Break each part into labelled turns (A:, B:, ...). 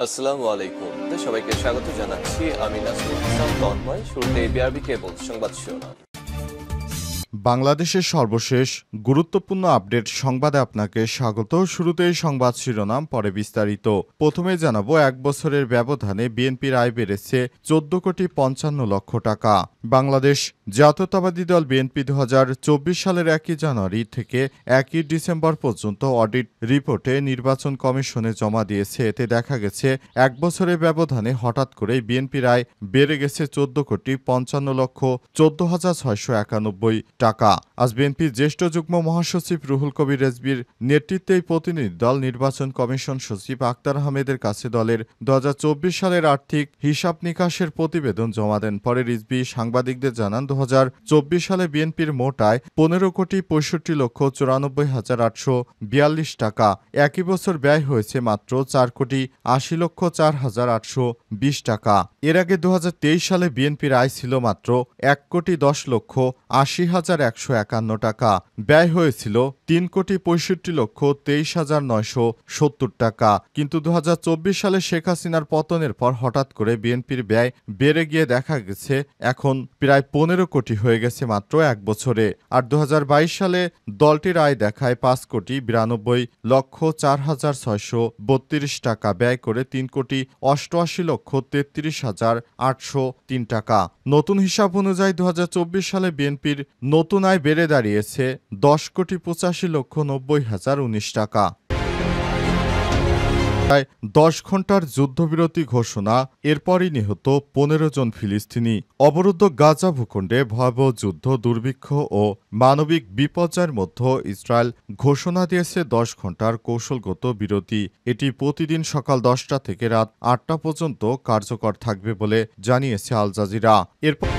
A: আসসালামু আলাইকুম। সবাইকে স্বাগত জানাচ্ছি। আমি নাসরুল ইসলাম তন্ময়। শুরুতে বিআরবি কেবল সংবাদ শিরোনাম।
B: বাংলাদেশের সর্বশেষ গুরুত্বপূর্ণ আপডেট সংবাদে আপনাকে স্বাগত। শুরুতেই সংবাদ শিরোনাম, পরে বিস্তারিত। প্রথমে জানাবো, এক বছরের ব্যবধানে বিএনপির আয় বেড়েছে 14,55,00,000 টাকা। বাংলাদেশ জাতীয়তাবাদী দল বিএনপি 2024 সালের 1 জানুয়ারি থেকে 1 ডিসেম্বর পর্যন্ত অডিট রিপোর্টে নির্বাচন কমিশনে জমা দিয়েছে। এতে দেখা গেছে এক বছরের ব্যবধানে হঠাৎ করে বিএনপির আয় বেড়ে গেছে 14,55,14,691 টাকা। আজ বিএনপির জ্যেষ্ঠ যুগ্ম মহাসচিব রুহুল কবির রেজভির নেতৃত্বে প্রতিনিধি দল নির্বাচন কমিশন সচিব আক্তার আহমেদের কাছে দলের 2024 সালের আর্থিক হিসাব নিকাশের প্রতিবেদন জমা দেন। পরে রিজভি সাংবাদিকদের জানান, 2024 সালে বিএনপির মোট আয় 15,65,94,842 টাকা। একই বছর ব্যয় হয়েছে মাত্র 4,80,04,820 টাকা। এর আগে 2023 সালে বিএনপির আয় ছিল মাত্র 1,10,80,151 টাকা। ব্যয় হয়েছিল 3,65,23,970 টাকা। কিন্তু 2024 সালে শেখ হাসিনার পতনের পর হঠাৎ করে বিএনপির ব্যয় বেড়ে গিয়ে দেখা গেছে এখন প্রায় 15 কোটি হয়ে গেছে মাত্র এক বছরে। আর 2022 সালে দলটির আয় দেখায় 5,92,04,632 টাকা। ব্যয় করে 3,88,33,803 টাকা। নতুন হিসাব অনুযায়ী 2024 সালে বিএনপির নতুন আয় বেড়ে দাঁড়িয়েছে 10,85,90,019 টাকা। 10 ঘন্টার যুদ্ধবিরতি ঘোষণা, এরপরই নিহত 15 জন ফিলিস্তিনি। অবরুদ্ধ গাজা ভূখণ্ডে ভয়াবহ যুদ্ধ, দুর্ভিক্ষ ও মানবিক বিপর্যয়ের মধ্যে ইসরায়েল ঘোষণা দিয়েছে 10 ঘন্টার কৌশলগত বিরতি। এটি প্রতিদিন সকাল 10টা থেকে রাত 8টা পর্যন্ত কার্যকর থাকবে বলে জানিয়েছে আল জাজিরা। এরপর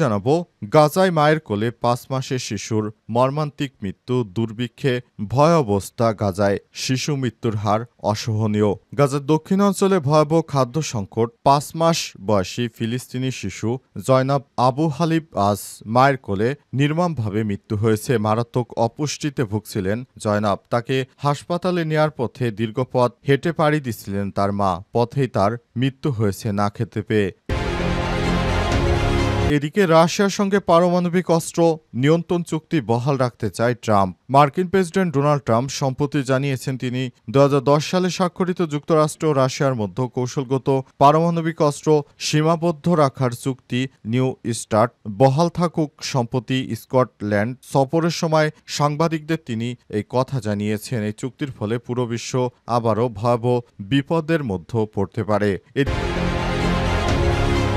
B: জানাবো, গাজায় মায়ের কোলে 5 মাসের শিশুর মর্মান্তিক মৃত্যু, দুর্ভিক্ষে ভয় অবস্থা। গাজায় শিশু মৃত্যুর হার অসহনীয়। গাজার দক্ষিণাঞ্চলে ভয়াবহ খাদ্য সংকট। 5 মাস বয়সী ফিলিস্তিনি শিশু জয়নাব আবু হালিব আজ মায়ের কোলে নির্মমভাবে মৃত্যু হয়েছে। মারাত্মক অপুষ্টিতে ভুগছিলেন জয়নাব। তাকে হাসপাতালে নেয়ার পথে দীর্ঘ পথ হেঁটে পাড়ি দিচ্ছিলেন তার মা। পথেই তার মৃত্যু হয়েছে না খেতে পেয়ে। এদিকে রাশিয়ার সঙ্গে পারমাণবিক অস্ত্র নিয়ন্ত্রণ চুক্তি বহাল রাখতে চায় ট্রাম্প। মার্কিন প্রেসিডেন্ট ডোনাল্ড ট্রাম্প সম্প্রতি জানিয়েছেন, তিনি 2010 সালে স্বাক্ষরিত যুক্তরাষ্ট্র ও রাশিয়ার মধ্যে কৌশলগত পারমাণবিক অস্ত্র সীমাবদ্ধ রাখার চুক্তি নিউ স্টার্ট বহাল থাকুক। সম্প্রতি স্কটল্যান্ড সফরের সময় সাংবাদিকদের তিনি এই কথা জানিয়েছেন। এই চুক্তির ফলে পুরো বিশ্ব আবারও ভয়াবহ বিপদের মধ্যে পড়তে পারে।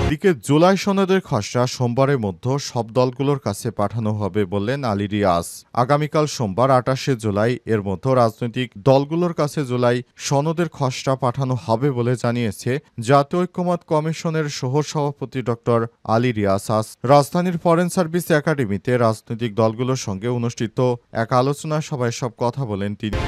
B: এদিকে জুলাই সনদের খসড়া সোমবারের মধ্যে সব দলগুলোর কাছে পাঠানো হবে বললেন আলী রিয়াজ। আগামীকাল সোমবার 28শে জুলাই এর মধ্যে রাজনৈতিক দলগুলোর কাছে জুলাই সনদের খসড়া পাঠানো হবে বলে জানিয়েছে জাতীয় ঐক্যমত্য কমিশনের সহ-সভাপতি ড আলী রিয়াজ। আজ রাজধানীর ফরেন সার্ভিস একাডেমিতে রাজনৈতিক দলগুলোর সঙ্গে অনুষ্ঠিত এক আলোচনা সভায় সব কথা বলেন তিনি।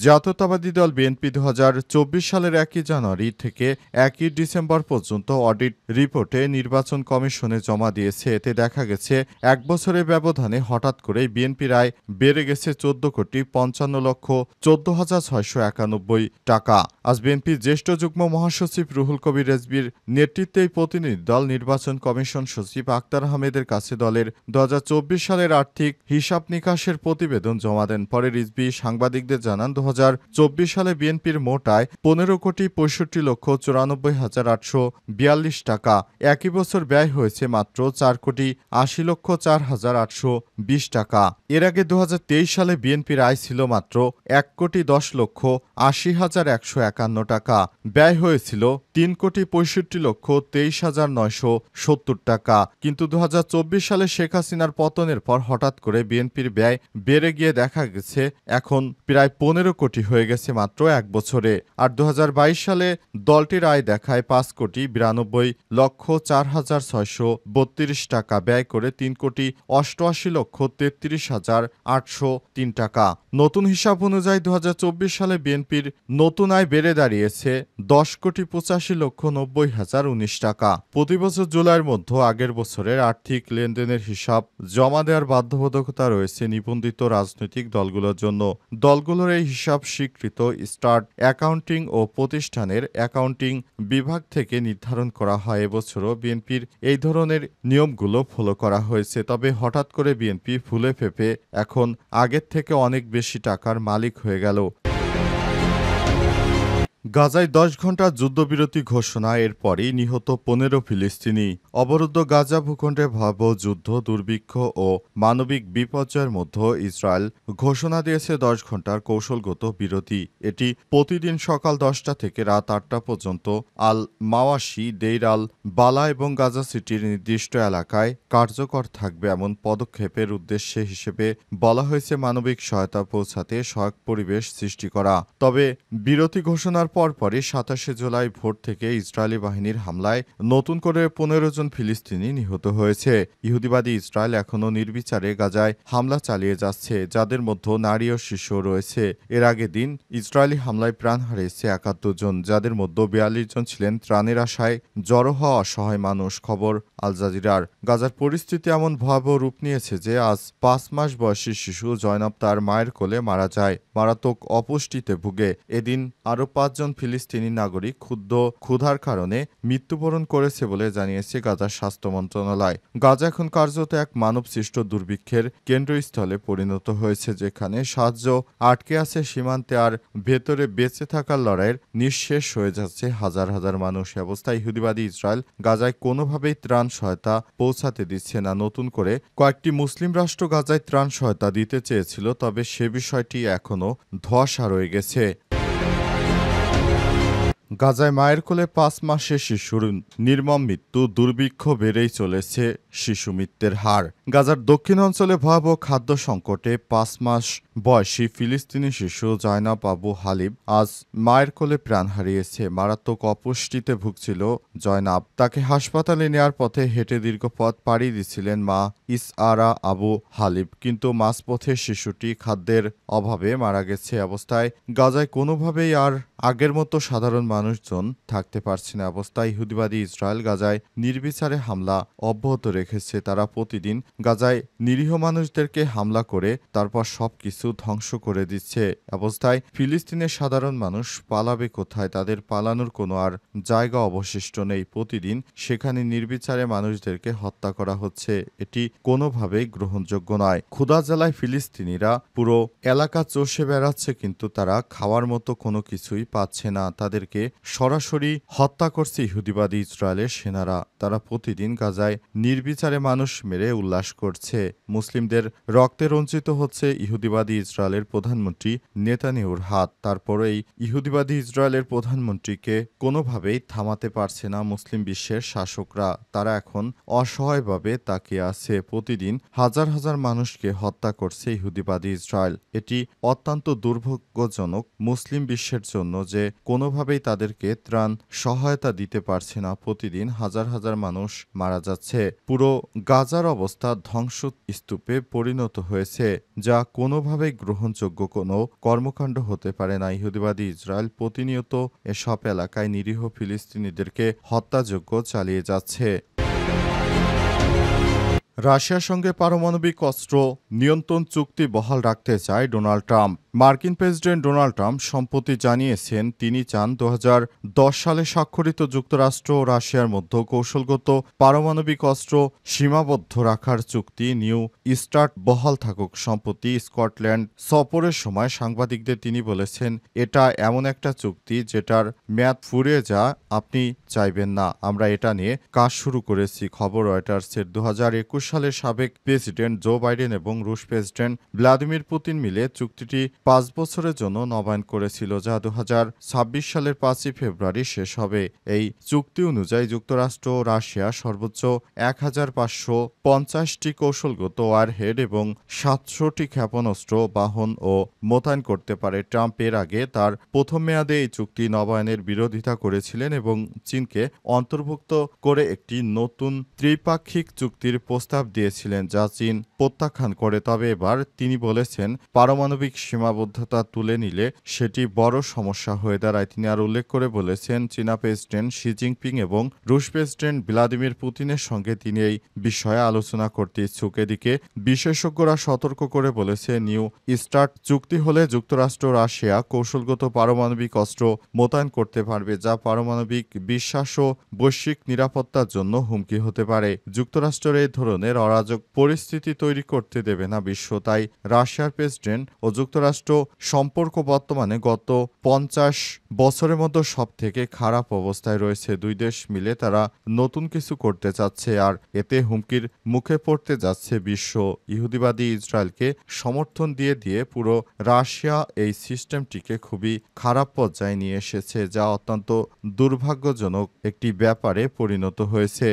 B: জাতীয়তাবাদী দল বিএনপি 2024 সালের 1 জানুয়ারি থেকে 1 ডিসেম্বর পর্যন্ত অডিট রিপোর্টে নির্বাচন কমিশনে জমা দিয়েছে। এতে দেখা গেছে এক বছরের ব্যবধানে হঠাৎ করে বিএনপির আয় বেড়ে গেছে 14,55,14,691 টাকা। আজ বিএনপির জ্যেষ্ঠ যুগ্ম মহাসচিব রুহুল কবির রেজভির নেতৃত্বে প্রতিনিধি দল নির্বাচন কমিশন সচিব আক্তার আহমেদের কাছে দলের 2024 সালের আর্থিক হিসাব নিকাশের প্রতিবেদন জমা দেন। পরে রিজভি সাংবাদিকদের জানান, 2024 সালে বিএনপির মোট আয় 15,65,94,842 টাকা। একই বছর ব্যয় হয়েছে মাত্র 4,80,04,820 টাকা। এর আগে 2023 সালে বিএনপির আয় ছিল মাত্র 1,10,80,151 টাকা। ব্যয় হয়েছিল 3,65,23,970 টাকা। কিন্তু 2024 সালে শেখ হাসিনার পতনের পর হঠাৎ করে বিএনপির ব্যয় বেড়ে গিয়ে দেখা গেছে এখন প্রায় 15 কোটি হয়ে গেছে মাত্র এক বছরে। আর 2022 সালে দলটির আয় দেখায় 5,92,04,632 টাকা। ব্যয় করে 3,88,33,803 টাকা। নতুন হিসাব অনুযায়ী 2024 সালে বিএনপির নতুন আয় বেড়ে দাঁড়িয়েছে 10,85,90,019 টাকা। প্রতিবছর জুলাইয়ের মধ্যে আগের বছরের আর্থিক লেনদেনের হিসাব জমা দেওয়ার বাধ্যবাধকতা রয়েছে নিবন্ধিত রাজনৈতিক দলগুলোর জন্য। দলগুলোর এই হিসাব হিসাব স্বীকৃত স্টার্ট অ্যাকাউন্টিং ও প্রতিষ্ঠানের অ্যাকাউন্টিং বিভাগ থেকে নির্ধারণ করা হয়। এবছরও বিএনপির এই ধরনের নিয়মগুলো ফলো করা হয়েছে। তবে হঠাৎ করে বিএনপি ফুলে ফেঁপে এখন আগের থেকে অনেক বেশি টাকার মালিক হয়ে গেল। গাজায় 10 ঘণ্টা যুদ্ধবিরতি ঘোষণা, এরপরই নিহত 15 ফিলিস্তিনি। অবরুদ্ধ গাজা ভূখণ্ডে ভয়াবহ যুদ্ধ, দুর্ভিক্ষ ও মানবিক বিপর্যয়ের মধ্যে ইসরায়েল ঘোষণা দিয়েছে 10 ঘণ্টার কৌশলগত বিরতি। এটি প্রতিদিন সকাল 10টা থেকে রাত 8টা পর্যন্ত আল মাওয়াশি, দেইর আল বালা এবং গাজা সিটির নির্দিষ্ট এলাকায় কার্যকর থাকবে। এমন পদক্ষেপের উদ্দেশ্য হিসেবে বলা হয়েছে মানবিক সহায়তা পৌঁছাতে সহায়ক পরিবেশ সৃষ্টি করা। তবে বিরতি ঘোষণার পরপরই 27 জুলাই ভোর থেকে ইসরায়েলি বাহিনীর হামলায় নতুন করে 15 জন ফিলিস্তিনি নিহত হয়েছে। ইহুদিবাদী ইসরায়েল এখনও নির্বিচারে গাজায় হামলা চালিয়ে যাচ্ছে, যাদের মধ্যে নারী ও শিশু রয়েছে। এর আগের দিন ইসরায়েলি হামলায় প্রাণ হারিয়েছে 71 জন, যাদের মধ্যে 42 জন ছিলেন ত্রাণের আশায় জড়ো হওয়া অসহায় মানুষ। খবর আল জাজিরার। গাজার পরিস্থিতি এমন ভয়াবহ রূপ নিয়েছে যে আজ 5 মাস বয়সী শিশু জয়নাব তার মায়ের কোলে মারা যায়, মারাত্মক অপুষ্টিতে ভুগে। এদিন আরও 5 জন ফিলিস্তিনি নাগরিক ক্ষুধার কারণে মৃত্যুবরণ করেছে বলে জানিয়েছে গাজার স্বাস্থ্য মন্ত্রণালয়। গাজা এখন কার্যত এক মানবসৃষ্ট দুর্ভিক্ষের কেন্দ্রস্থলে পরিণত হয়েছে, যেখানে সাহায্য আটকে আছে সীমান্তে, আর ভেতরে বেঁচে থাকার লড়াইয়ের নিঃশেষ হয়ে যাচ্ছে হাজার হাজার মানুষ। অবস্থায় ইহুদিবাদী ইসরায়েল গাজায় কোনোভাবেই ত্রাণ সহায়তা পৌঁছাতে দিচ্ছে না। নতুন করে কয়েকটি মুসলিম রাষ্ট্র গাজায় ত্রাণ সহায়তা দিতে চেয়েছিল, তবে সে বিষয়টি এখনও ধোঁয়াশা রয়ে গেছে। গাজায় মায়ের কোলে 5 মাসের শিশুর নির্মম মৃত্যু, দুর্ভিক্ষ বেড়েই চলেছে শিশু মৃত্যুর হার। গাজার দক্ষিণ অঞ্চলে ভয়াবহ খাদ্য সংকটে 5 মাস বয়সী ফিলিস্তিনি শিশু জয়নাব আবু হালিব আজ মায়ের কোলে প্রাণ হারিয়েছে। মারাত্মক অপুষ্টিতে ভুগছিল জয়নাব। তাকে হাসপাতালে নেয়ার পথে হেঁটে দীর্ঘ পথ পাড়ি দিচ্ছিলেন মা ইসআরা আবু হালিব, কিন্তু মাঝপথে শিশুটি খাদ্যের অভাবে মারা গেছে। অবস্থায় গাজায় কোনোভাবেই আর আগের মতো সাধারণ মানুষজন থাকতে পারছে না। অবস্থায় ইহুদিবাদী ইসরায়েল গাজায় নির্বিচারে হামলা অব্যাহত রেখেছে। তারা প্রতিদিন গাজায় নিরীহ মানুষদেরকে হামলা করে তারপর সবকিছু ধ্বংস করে দিচ্ছে। অবস্থায় ফিলিস্তিনের সাধারণ মানুষ পালাবে কোথায়? তাদের পালানোর কোনো আর জায়গা অবশিষ্ট নেই। প্রতিদিন সেখানে নির্বিচারে মানুষদেরকে হত্যা করা হচ্ছে। এটি কোনোভাবেই গ্রহণযোগ্য নয়। ক্ষুধা জ্বালায় ফিলিস্তিনিরা পুরো এলাকা চষে বেড়াচ্ছে, কিন্তু তারা খাওয়ার মতো কোনো কিছুই পাচ্ছে না। তাদেরকে সরাসরি হত্যা করছে ইহুদিবাদী ইসরায়েলের সেনারা। তারা প্রতিদিন গাজায় নির্বিচারে মানুষ মেরে উল্লাস করছে। মুসলিমদের রক্তে রঞ্জিত হচ্ছে ইহুদিবাদী ইসরায়েলের প্রধানমন্ত্রী নেতানিয়াহুর হাত। তারপরে এই ইহুদিবাদী ইসরায়েলের প্রধানমন্ত্রীকে কোনোভাবেই থামাতে পারছে না মুসলিম বিশ্বের শাসকরা। তারা এখন অসহায়ভাবে তাকিয়ে আছে। প্রতিদিন হাজার হাজার মানুষকে হত্যা করছে ইহুদিবাদী ইসরায়েল। এটি অত্যন্ত দুর্ভাগ্যজনক মুসলিম বিশ্বের জন্য যে কোনোভাবেই তাদেরকে ত্রাণ সহায়তা দিতে পারছে না। প্রতিদিন হাজার হাজার মানুষ মারা যাচ্ছে। পুরো গাজার অবস্থা ধ্বংসস্তূপে পরিণত হয়েছে, যা কোনোভাবেই গ্রহণযোগ্য কোনো কর্মকাণ্ড হতে পারে না। ইহুদিবাদী ইসরায়েল প্রতিনিয়ত এসব এলাকায় নিরীহ ফিলিস্তিনিদেরকে হত্যাযজ্ঞ চালিয়ে যাচ্ছে। রাশিয়ার সঙ্গে পারমাণবিক অস্ত্র নিয়ন্ত্রণ চুক্তি বহাল রাখতে চায় ডোনাল্ড ট্রাম্প। মার্কিন প্রেসিডেন্ট ডোনাল্ড ট্রাম্প সম্প্রতি জানিয়েছেন তিনি চান 2010 সালে স্বাক্ষরিত যুক্তরাষ্ট্র ও রাশিয়ার মধ্যে কৌশলগত পারমাণবিক অস্ত্র সীমাবদ্ধ রাখার চুক্তি নিউ স্টার্ট বহাল থাকুক। সম্প্রতি স্কটল্যান্ড সফরের সময় সাংবাদিকদের তিনি বলেছেন, এটা এমন একটা চুক্তি যেটার মেয়াদ ফুরিয়ে যা আপনি চাইবেন না। আমরা এটা নিয়ে কাজ শুরু করেছি। খবর রয়টার্সের। 2021 সালের সাবেক প্রেসিডেন্ট জো বাইডেন এবং রুশ প্রেসিডেন্ট ভ্লাদিমির পুতিন মিলে চুক্তিটি 5 বছরের জন্য নবায়ন করেছিল, যা 2026 সালের 5 ফেব্রুয়ারি শেষ হবে। এই চুক্তি অনুযায়ী যুক্তরাষ্ট্র ও রাশিয়া সর্বোচ্চ 1550টি কৌশলগত ওয়ারহেড এবং 700টি ক্ষেপণাস্ত্র বাহন ও মোতায়েন করতে পারে। ট্রাম্প এর আগে তার প্রথম মেয়াদে এই চুক্তি নবায়নের বিরোধিতা করেছিলেন এবং চীনকে অন্তর্ভুক্ত করে একটি নতুন ত্রিপাক্ষিক চুক্তির প্রস্তাব দিয়েছিলেন, যা চীন প্রত্যাখ্যান করে। তবে এবার তিনি বলেছেন পারমাণবিক সীমা সীমাবদ্ধতা তুলে নিলে সেটি বড় সমস্যা হয়ে দাঁড়ায়। তিনি আর উল্লেখ করে বলেছেন, চীনা প্রেসিডেন্ট শি জিনপিং এবং রুশ প্রেসিডেন্ট ভ্লাদিমির পুতিনের সঙ্গে তিনি এই বিষয়ে আলোচনা করতে ইচ্ছুক। এদিকে বিশেষজ্ঞরা সতর্ক করে বলেছে, নিউ স্টার্ট চুক্তি হলে যুক্তরাষ্ট্র রাশিয়া কৌশলগত পারমাণবিক অস্ত্র মোতায়েন করতে পারবে, যা পারমাণবিক বিশ্বাস ও বৈশ্বিক নিরাপত্তার জন্য হুমকি হতে পারে। যুক্তরাষ্ট্রের এই ধরনের অরাজক পরিস্থিতি তৈরি করতে দেবে না বিশ্ব। তাই রাশিয়ার প্রেসিডেন্ট ও যুক্তরাষ্ট্র সম্পর্ক বর্তমানে গত 50 বছরের মধ্যে সবথেকে খারাপ অবস্থায় রয়েছে। দুই দেশ মিলে তারা নতুন কিছু করতে চাচ্ছে, আর এতে হুমকির মুখে পড়তে যাচ্ছে বিশ্ব। ইহুদিবাদী ইসরায়েলকে সমর্থন দিয়ে দিয়ে পুরো রাশিয়া এই সিস্টেমটিকে খুবই খারাপ পর্যায়ে নিয়ে এসেছে, যা অত্যন্ত দুর্ভাগ্যজনক একটি ব্যাপারে পরিণত হয়েছে।